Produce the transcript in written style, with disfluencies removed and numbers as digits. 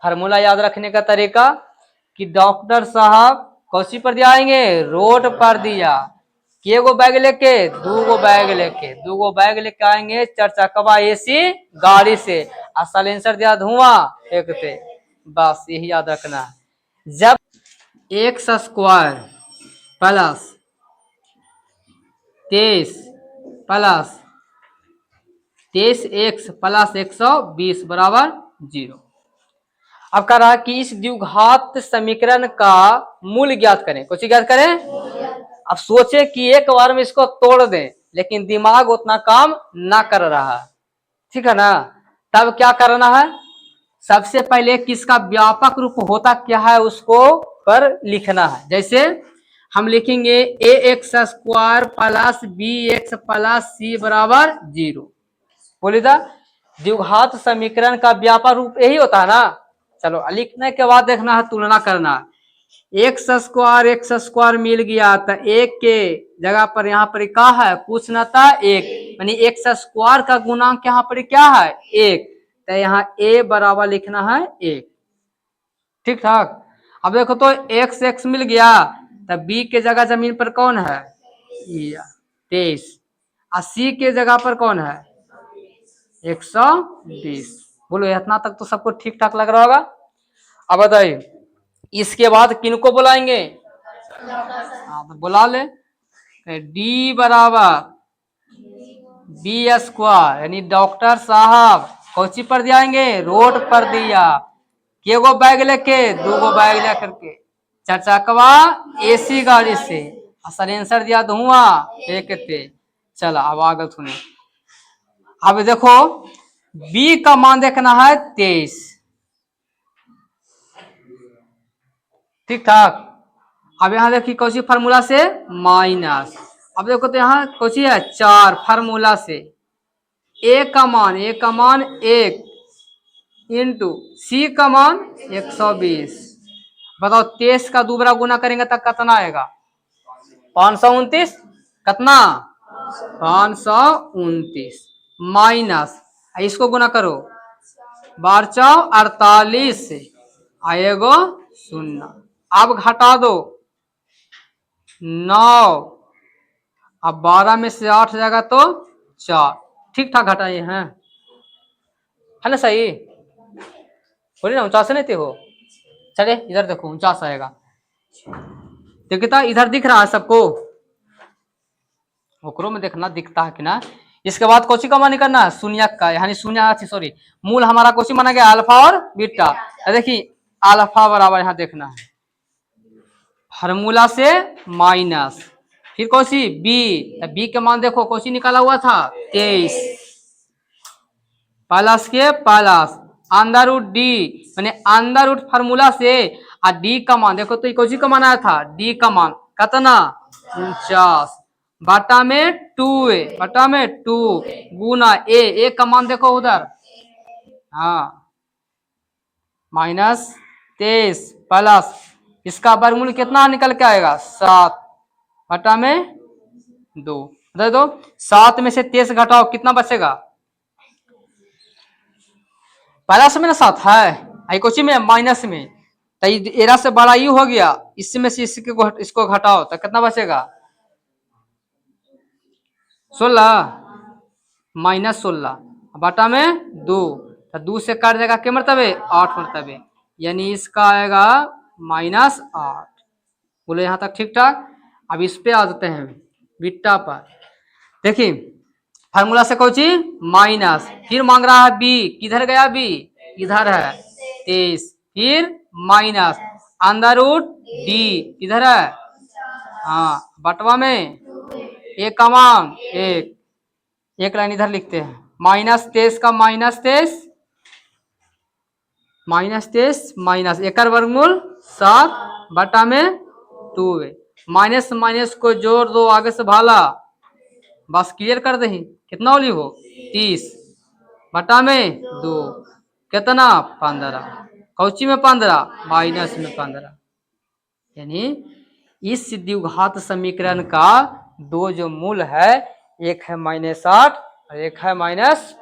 Formula याद रखने का तरीका कि डॉक्टर साहब कौसी पर दियाएंगे, रोड पर दिया, के गो बैग लेके, 2 गो बैग लेके, 2 गो बैग लेके आएंगे 4 चक्का एसी गाड़ी से, और साइलेंसर दिया धुआं फेंकते। बस यही याद रखना है। जब x square plus 23 plus 23 x plus 120 बराबर 0। अब कह रहा कि इस द्विघात समीकरण का मूल ज्ञात करें। कुछ ज्ञात करें। अब सोचे कि एक बार में इसको तोड़ दें, लेकिन दिमाग उतना काम ना कर रहा है, ठीक है ना। तब क्या करना है, सबसे पहले किसका व्यापक रूप होता क्या है उसको पर लिखना है। जैसे हम लिखेंगे a x square plus b x plus c बराबर 0। बोली था द्विघात समीकरण का व्यापक रूप यही होता है ना। चलो लिखने के बाद देखना है, तुलना करना। एक्स स्क्वायर मिल गया तो एक के जगह पर यहाँ पर क्या है, कुछ न था एक, यानी एक्स स्क्वायर का गुणांक यहाँ पर क्या है, 1, तो यहाँ ए बराबर लिखना है 1। ठीक ठाक। अब देखो तो एक्स एक्स मिल गया, तो बी के जगह जमीन पर कौन है, 23, और सी के जगह पर कौन है 120। बोलो इतना तक तो सबको ठीक ठाक लग रहा होगा। अब बताइए इसके बाद किनको बुलाएंगे, हाँ तो बुला ले। डी बराबर बी स्क्वायर, यानी डॉक्टर साहब कौची पर जाएंगे, रोड पर दिया, के गो बैग लेके, 2 गो बैग लेकर के, 4 चक्का एसी गाड़ी से, साइलेंसर दिया धुआं फेंकते। चला अब आगे सुने। अब देखो बी का मान देखना है 23, ठीक ठाक। अब यहाँ देखिए कौची फार्मूला से माइनस, अब देखो तो यहाँ कौची है 4 फार्मूला से, ए का मान 1 इंटू सी का मान 120। बताओ 23 का दूसरा गुना करेंगे तब कितना आएगा, 529, कितना 529 माइनस, इसको गुना करो 1248 से आएगो 0। अब घटा दो 9, अब 12 में से 8 जाएगा तो 4, ठीक ठाक घटाइए हैं, है ना सही। बोलिए ना 49 नहीं थे हो। चले इधर देखो 49 आएगा, तो कितना इधर दिख रहा है सबको, ओकरो में देखना दिखता है कि ना। इसके बाद कोची का मान निकालना है, शून्यक का, यानी शून्य सॉरी मूल हमारा कोची माना गया अल्फा और बीटा। देखिए अल्फा बराबर यहाँ देखना है फार्मूला से माइनस, फिर कोसी बी, बी के मान देखो कोसी निकाला हुआ था 23 प्लस के प्लस अंडर रूट डी, मैंने अंडर रूट फार्मूला से, और डी का मान देखो तो कोसी का मान आया था, डी का मान कितना 49 बटा में 2 बटा में 2 गुना ए का मान देखो उधर, हाँ -23 प्लस इसका वर्गमूल कितना निकल के आएगा 7 बटा में 2। दे दो 7 में से 23 घटाओ कितना बचेगा, प्लस में ना 7 है, आई कोची में माइनस में, तो एरा से बड़ा यू हो गया, इसमें से इसको घटाओ तो कितना बचेगा 16 -16 बटा में 2, तो 2 से काट जाएगा क्या मरतबे 8 मरतबे, यानी इसका आएगा -8। बोले यहाँ तक ठीक ठाक। अब इस पे आ जाते हैं बीटा पर। देखिए फार्मूला से कोची माइनस, फिर मांग रहा है बी, किधर गया बी, इधर है 23, फिर माइनस अंडर रूट डी किधर है, हाँ बटवा में एक का मान 1, एक लाइन इधर लिखते हैं -23 का -23 माइनस एकर वर्गमूल 7 बटा में 2, माइनस माइनस को जोड़ दो आगे से भाला, बस क्लियर कर दही कितना होली हो 30 बटा में 2 कितना 15, कौची में 15 माइनस में 15, यानी इस द्विघात समीकरण का 2 जो मूल है, एक है -8 और एक है -15।